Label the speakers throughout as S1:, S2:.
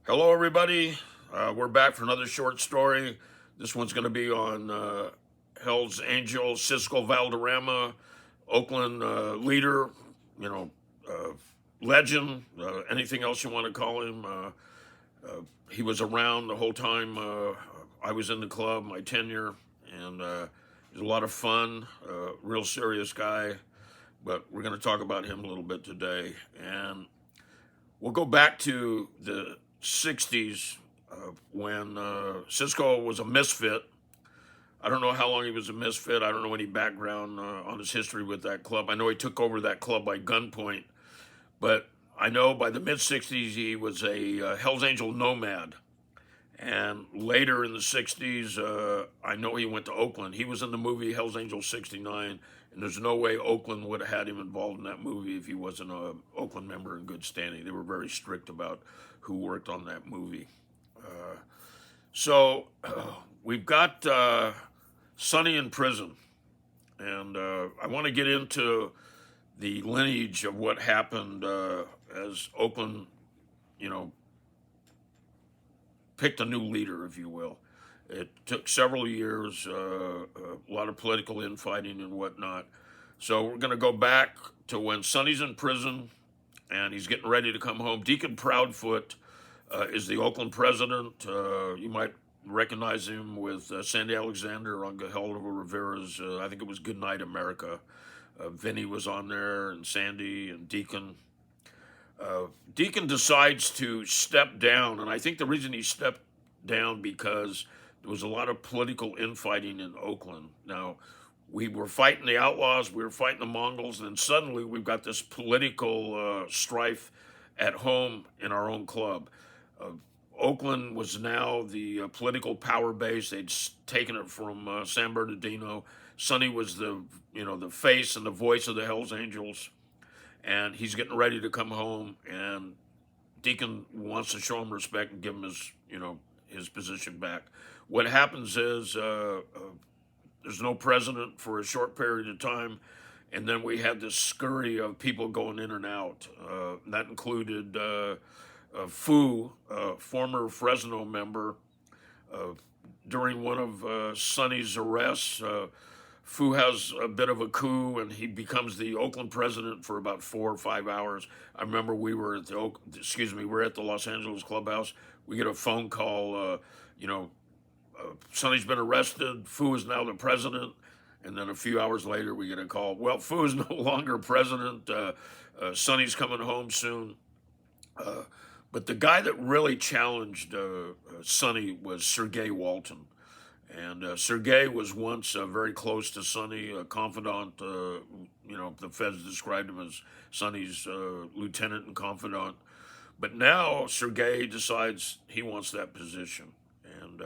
S1: Hello, everybody. We're back for another short story. This one's going to be on Hell's Angels, Cisco Valderama, Oakland leader, you know, uh, legend, anything else you want to call him. He was around the whole time I was in the club, my tenure, and he was a lot of fun, real serious guy. But we're going to talk about him a little bit today. And we'll go back to the 60s when Cisco was a misfit. I don't know how long he was a misfit. I don't know any background on his history with that club. I know he took over that club by gunpoint, but I know by the mid 60s he was a Hells Angel nomad. And later in the 60s, I know he went to Oakland. He was in the movie Hells Angels 69, and there's no way Oakland would have had him involved in that movie if he wasn't an Oakland member in good standing. They were very strict about who worked on that movie. So we've got Sonny in prison, and I want to get into the lineage of what happened as Oakland, you know, picked a new leader, if you will. It took several years, a lot of political infighting and whatnot. So we're going to go back to when Sonny's in prison and he's getting ready to come home. Deacon Proudfoot is the Oakland president. You might recognize him with Sandy Alexander on Gaheldo Rivera's, I think it was Goodnight America. Vinny was on there, and Sandy and Deacon. Deacon decides to step down, and I think the reason he stepped down because there was a lot of political infighting in Oakland. Now, we were fighting the outlaws, we were fighting the Mongols, and then suddenly we've got this political strife at home in our own club. Uh, Oakland was now the political power base. They'd taken it from San Bernardino. Sonny was the face and the voice of the Hells Angels, and he's getting ready to come home, and Deacon wants to show him respect and give him his position back. What happens is there's no president for a short period of time, and then we had this scurry of people going in and out. That included Fu, former Fresno member. During one of Sonny's arrests, Fu has a bit of a coup, and he becomes the Oakland president for about 4 or 5 hours. I remember we were at the Los Angeles clubhouse. We get a phone call. Sonny's been arrested. Fu is now the president. And then a few hours later, we get a call. Well, Fu is no longer president. Sonny's coming home soon. But the guy that really challenged Sonny was Sergey Walton. And Sergey was once very close to Sonny, a confidant. The feds described him as Sonny's lieutenant and confidant. But now Sergey decides he wants that position. And,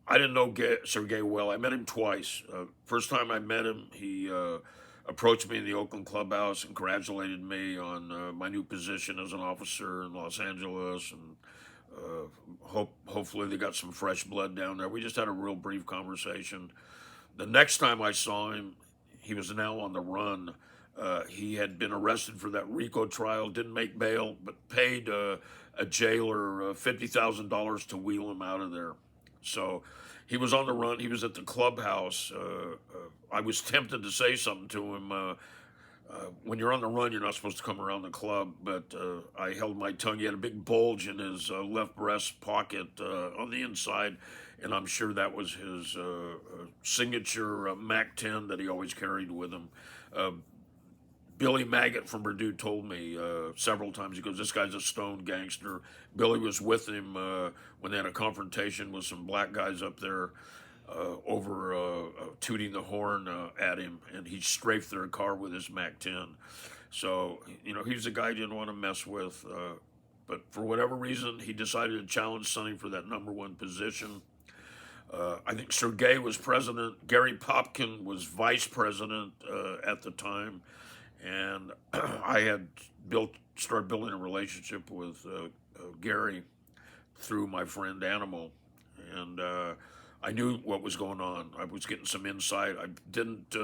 S1: I didn't know Sergey well. I met him twice. First time I met him, he approached me in the Oakland clubhouse and congratulated me on my new position as an officer in Los Angeles, and hopefully they got some fresh blood down there. We just had a real brief conversation. The next time I saw him, he was now on the run. He had been arrested for that RICO trial, didn't make bail, but paid a jailer $50,000 to wheel him out of there. So he was on the run. He was at the clubhouse. I was tempted to say something to him. When you're on the run, you're not supposed to come around the club, but I held my tongue. He had a big bulge in his left breast pocket on the inside, and I'm sure that was his signature MAC 10 that he always carried with him. Billy Maggot from Purdue told me several times, he goes, this guy's a stone gangster. Billy was with him when they had a confrontation with some black guys up there over tooting the horn at him, and he strafed their car with his MAC 10. So, he's a guy you didn't want to mess with. But for whatever reason, he decided to challenge Sonny for that number one position. I think Sergey was president. Gary Popkin was vice president at the time. And I had started building a relationship with Gary through my friend Animal. And I knew what was going on. I was getting some insight. I didn't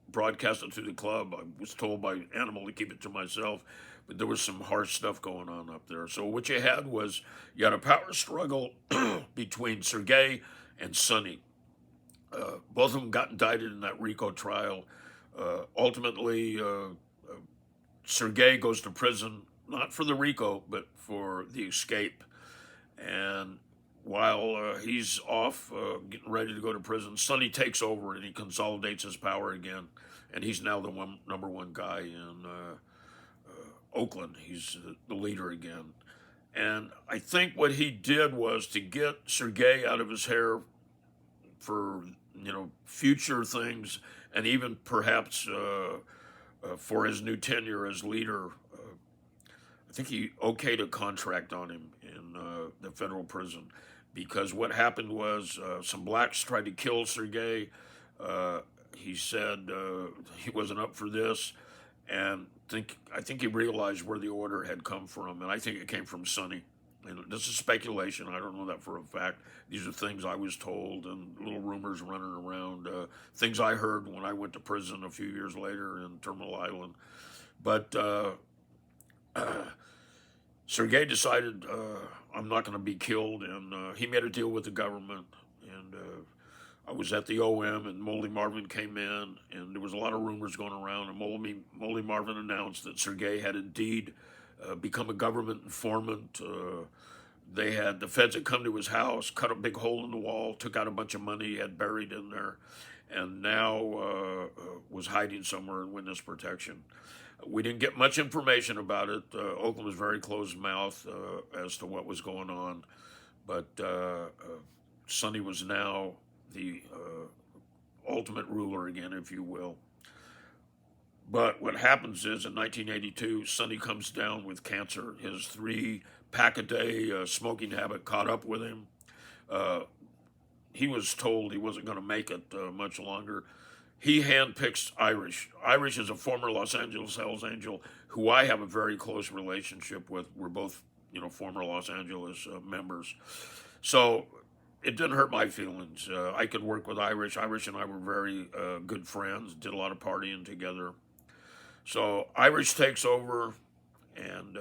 S1: broadcast it to the club. I was told by Animal to keep it to myself, but there was some harsh stuff going on up there. So what you had was you had a power struggle between Sergey and Sonny. Both of them got indicted in that RICO trial. Ultimately, Sergey goes to prison, not for the RICO, but for the escape. And while he's off, getting ready to go to prison, Sonny takes over and he consolidates his power again. And he's now the number one guy in Oakland. He's the leader again. And I think what he did was to get Sergey out of his hair for future things, and even perhaps for his new tenure as leader. I think he okayed a contract on him in the federal prison, because what happened was some blacks tried to kill Sergey. He said he wasn't up for this, and I think he realized where the order had come from, and I think it came from Sonny. And this is speculation. I don't know that for a fact. These are things I was told and little rumors running around, things I heard when I went to prison a few years later in Terminal Island. But Sergey decided, I'm not going to be killed, and he made a deal with the government. And I was at the OM, and Moldy Marvin came in, and there was a lot of rumors going around, and Moldy Marvin announced that Sergey had indeed become a government informant. The feds had come to his house, cut a big hole in the wall, took out a bunch of money he had buried in there, and now was hiding somewhere in witness protection. We didn't get much information about it. Oakland was very closed-mouthed as to what was going on, but Sonny was now the ultimate ruler again, if you will. But what happens is in 1982, Sonny comes down with cancer. His 3-pack-a-day smoking habit caught up with him. He was told he wasn't going to make it much longer. He handpicks Irish. Irish is a former Los Angeles Hells Angel who I have a very close relationship with. We're both, former Los Angeles members. So it didn't hurt my feelings. I could work with Irish. Irish and I were very good friends, did a lot of partying together. So Irish takes over, and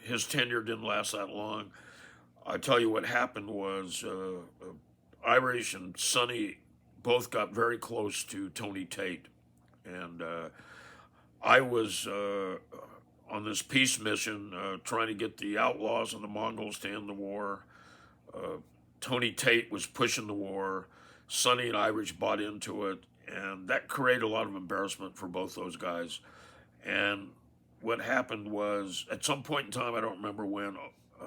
S1: his tenure didn't last that long. I tell you what happened was Irish and Sonny both got very close to Tony Tate. And I was on this peace mission trying to get the outlaws and the Mongols to end the war. Tony Tate was pushing the war. Sonny and Irish bought into it. And that created a lot of embarrassment for both those guys. And what happened was, at some point in time, I don't remember when,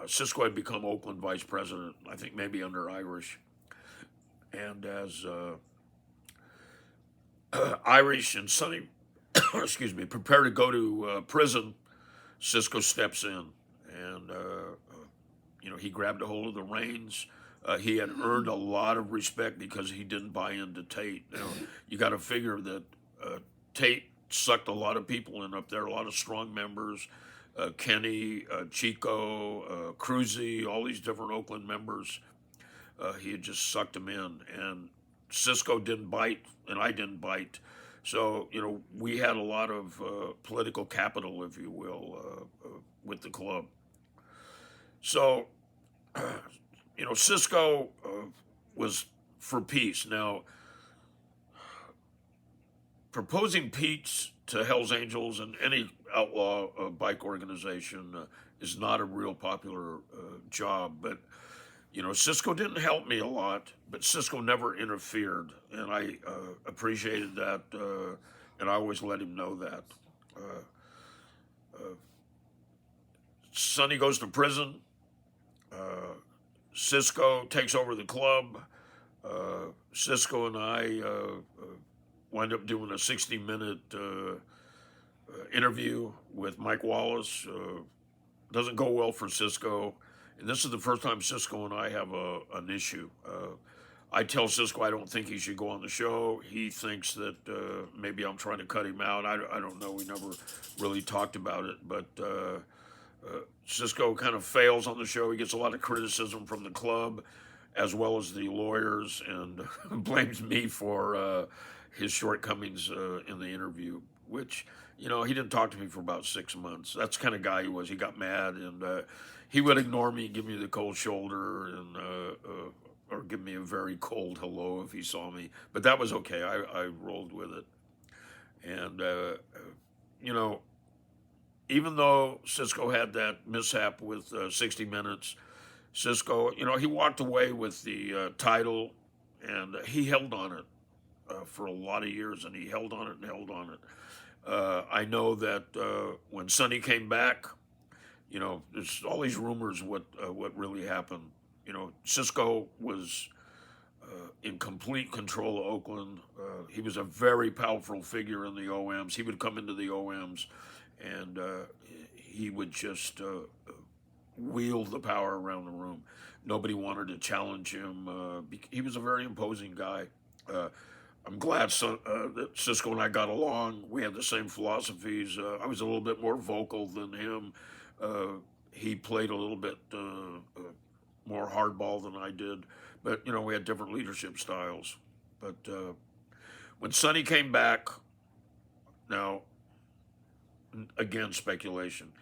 S1: Cisco had become Oakland vice president, I think maybe under Irish. And as Irish and Sonny, prepare to go to prison, Cisco steps in. And, he grabbed a hold of the reins. He had earned a lot of respect because he didn't buy into Tate. You got to figure that Tate sucked a lot of people in up there, a lot of strong members, Kenny, Chico, Cruzy, all these different Oakland members. He had just sucked them in. And Cisco didn't bite, and I didn't bite. So, we had a lot of political capital, if you will, with the club. So, Cisco was for peace. Now, proposing peace to Hells Angels and any outlaw bike organization is not a real popular job. But, Cisco didn't help me a lot, but Cisco never interfered. And I appreciated that, and I always let him know that. Sonny goes to prison. Cisco takes over the club. Cisco and I wind up doing a 60-minute interview with Mike Wallace. Doesn't go well for Cisco. And this is the first time Cisco and I have an issue. I tell Cisco I don't think he should go on the show. He thinks that maybe I'm trying to cut him out. I don't know. We never really talked about it. But Cisco kind of fails on the show. He gets a lot of criticism from the club. as well as the lawyers, and blames me for his shortcomings in the interview, which, he didn't talk to me for about 6 months. That's the kind of guy he was. He got mad, and he would ignore me, give me the cold shoulder, and or give me a very cold hello if he saw me. But that was okay. I rolled with it. And, even though Cisco had that mishap with 60 Minutes, Cisco, he walked away with the title, and he held on it for a lot of years, and he held on it and held on it. I know that when Sonny came back, there's all these rumors what really happened. Cisco was in complete control of Oakland. He was a very powerful figure in the OMs. He would come into the OMs, and he would just wield the power around the room. Nobody wanted to challenge him. He was a very imposing guy. I'm glad that Cisco and I got along. We had the same philosophies. I was a little bit more vocal than him. He played a little bit more hardball than I did. But, we had different leadership styles. But when Sonny came back, now, again, speculation.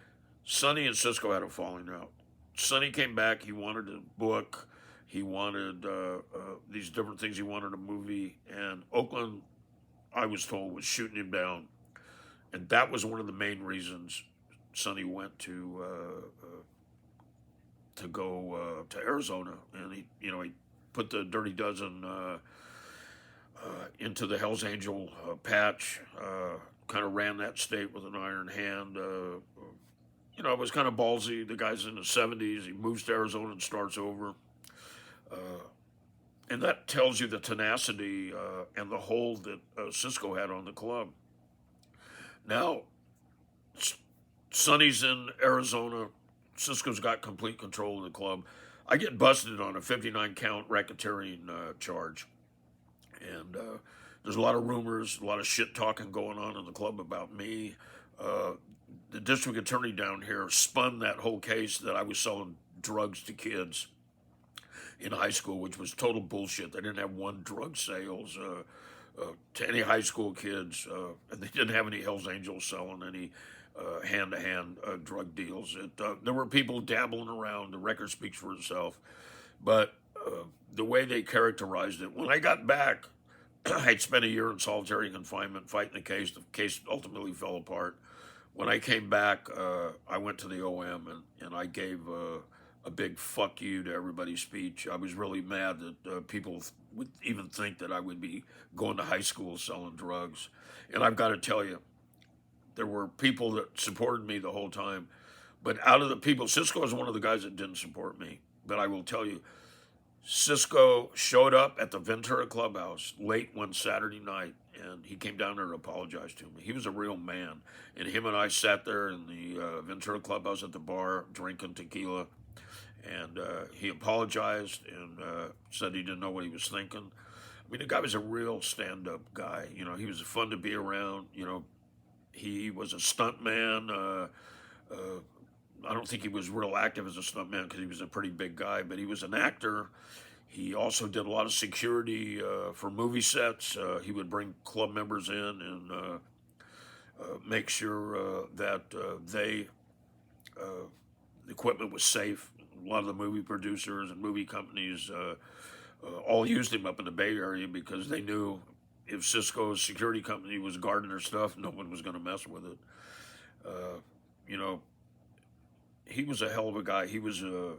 S1: Sonny and Cisco had a falling out. Sonny came back. He wanted a book. He wanted these different things. He wanted a movie. And Oakland, I was told, was shooting him down. And that was one of the main reasons Sonny went to go to Arizona. And he put the Dirty Dozen into the Hell's Angel patch. Kind of ran that state with an iron hand. It was kind of ballsy. The guy's in his 70s. He moves to Arizona and starts over. And that tells you the tenacity and the hold that Cisco had on the club. Now, Sonny's in Arizona. Cisco's got complete control of the club. I get busted on a 59-count racketeering charge. And there's a lot of rumors, a lot of shit talking going on in the club about me. The district attorney down here spun that whole case that I was selling drugs to kids in high school, which was total bullshit. They didn't have one drug sales to any high school kids, and they didn't have any Hells Angels selling any hand-to-hand drug deals. There were people dabbling around. The record speaks for itself. But the way they characterized it, when I got back, I'd spent a year in solitary confinement fighting the case. The case ultimately fell apart. When I came back, I went to the OM and I gave a big fuck you to everybody's speech. I was really mad that people would even think that I would be going to high school selling drugs. And I've got to tell you, there were people that supported me the whole time. But out of the people, Cisco was one of the guys that didn't support me. But I will tell you, Cisco showed up at the Ventura Clubhouse late one Saturday night, and he came down there to apologize to me. He was a real man. And him and I sat there in the Ventura Clubhouse at the bar drinking tequila. And he apologized and said he didn't know what he was thinking. I mean, the guy was a real stand-up guy. He was fun to be around. He was a stuntman. I don't think he was real active as a stuntman because he was a pretty big guy, but he was an actor. He also did a lot of security for movie sets. He would bring club members in and make sure that the equipment was safe. A lot of the movie producers and movie companies all used him up in the Bay Area because they knew if Cisco's security company was guarding their stuff, no one was going to mess with it. He was a hell of a guy. He was a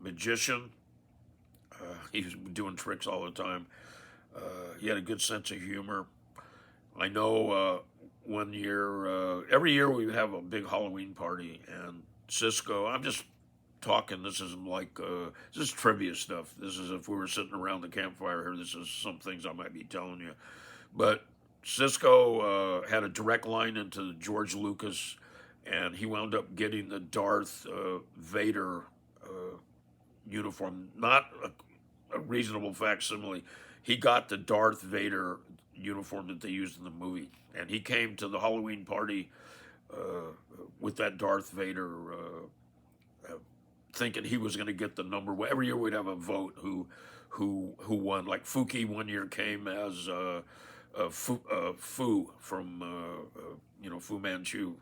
S1: magician. He was doing tricks all the time. He had a good sense of humor. I know one year, every year we would have a big Halloween party, and Cisco, I'm just talking, this isn't like, this is trivia stuff. This is if we were sitting around the campfire here, this is some things I might be telling you. But Cisco had a direct line into George Lucas, and he wound up getting the Darth Vader uniform. Not a reasonable facsimile. He got the Darth Vader uniform that they used in the movie. And he came to the Halloween party with that Darth Vader thinking he was going to get the number one. Every year we'd have a vote who won. Like Fuki one year came as Fu from Fu Manchu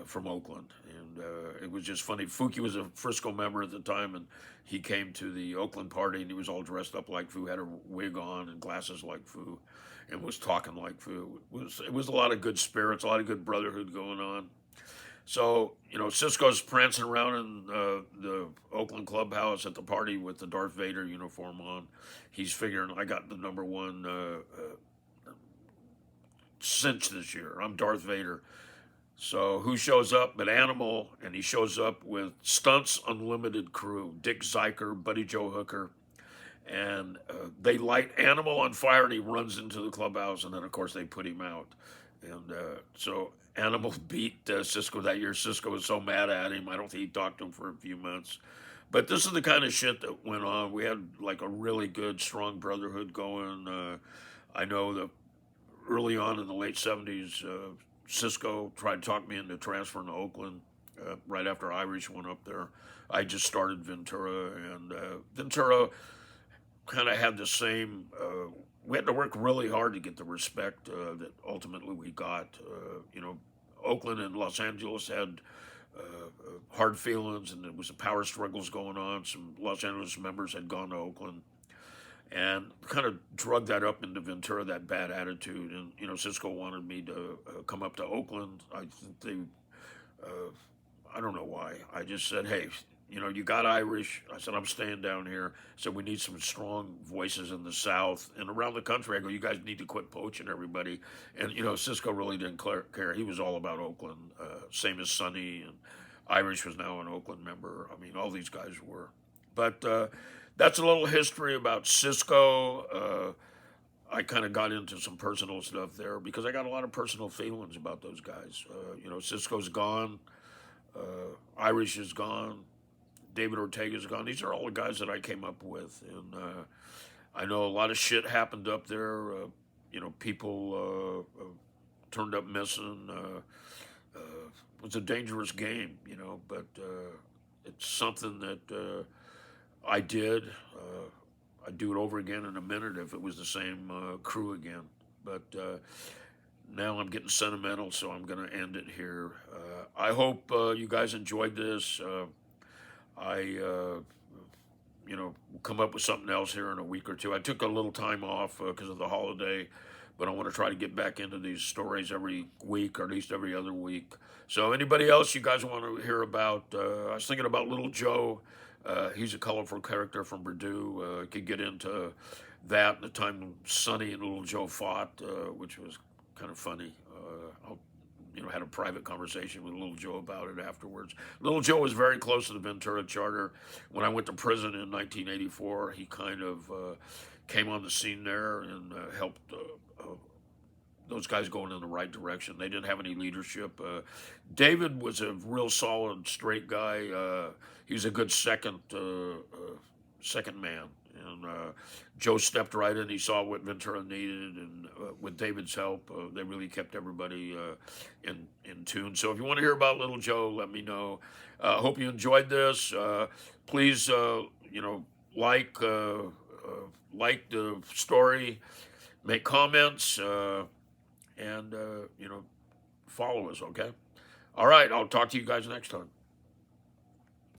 S1: from Oakland, and it was just funny. Fuki was a Frisco member at the time, and he came to the Oakland party, and he was all dressed up like Fu, had a wig on and glasses like Fu, and was talking like Fu. It was a lot of good spirits, a lot of good brotherhood going on. So, Cisco's prancing around in the Oakland clubhouse at the party with the Darth Vader uniform on. He's figuring, I got the number one cinch this year. I'm Darth Vader. So who shows up but Animal, and he shows up with Stunts Unlimited crew, Dick Zeiker, Buddy Joe Hooker, and they light Animal on fire, and he runs into the clubhouse, and then, of course, they put him out. And so Animal beat Cisco that year. Cisco was so mad at him, I don't think he talked to him for a few months. But this is the kind of shit that went on. We had like a really good, strong brotherhood going. I know that early on in the late 70s, Cisco tried to talk me into transferring to Oakland right after Irish went up there. I just started Ventura, and Ventura kind of had the same. We had to work really hard to get the respect that ultimately we got. Oakland and Los Angeles had hard feelings, and there was power struggles going on. Some Los Angeles members had gone to Oakland, and kind of drug that up into Ventura, that bad attitude. And, Cisco wanted me to come up to Oakland. I think I don't know why. I just said, hey, you got Irish. I said, I'm staying down here. So we need some strong voices in the South and around the country. I go, you guys need to quit poaching everybody. And, Cisco really didn't care. He was all about Oakland, same as Sonny, and Irish was now an Oakland member. I mean, all these guys were. But that's a little history about Cisco. I kind of got into some personal stuff there because I got a lot of personal feelings about those guys. Cisco's gone. Irish is gone. David Ortega's gone. These are all the guys that I came up with. And I know a lot of shit happened up there. People turned up missing. It was a dangerous game, but it's something that I did. I'd do it over again in a minute if it was the same crew again. But now I'm getting sentimental, so I'm going to end it here. I hope you guys enjoyed this. We'll come up with something else here in a week or two. I took a little time off because of the holiday, but I want to try to get back into these stories every week, or at least every other week. So anybody else you guys want to hear about? I was thinking about Little Joe. He's a colorful character from Purdue. Could get into that, the time Sonny and Little Joe fought, which was kind of funny. Had a private conversation with Little Joe about it afterwards. Little Joe was very close to the Ventura Charter. When I went to prison in 1984, he kind of came on the scene there and helped those guys going in the right direction. They didn't have any leadership. David was a real solid, straight guy. He was a good second man. And Joe stepped right in. He saw what Ventura needed, and with David's help, they really kept everybody in tune. So if you want to hear about Little Joe, let me know. Hope you enjoyed this. Please, like the story, make comments, and follow us. Okay. All right. I'll talk to you guys next time.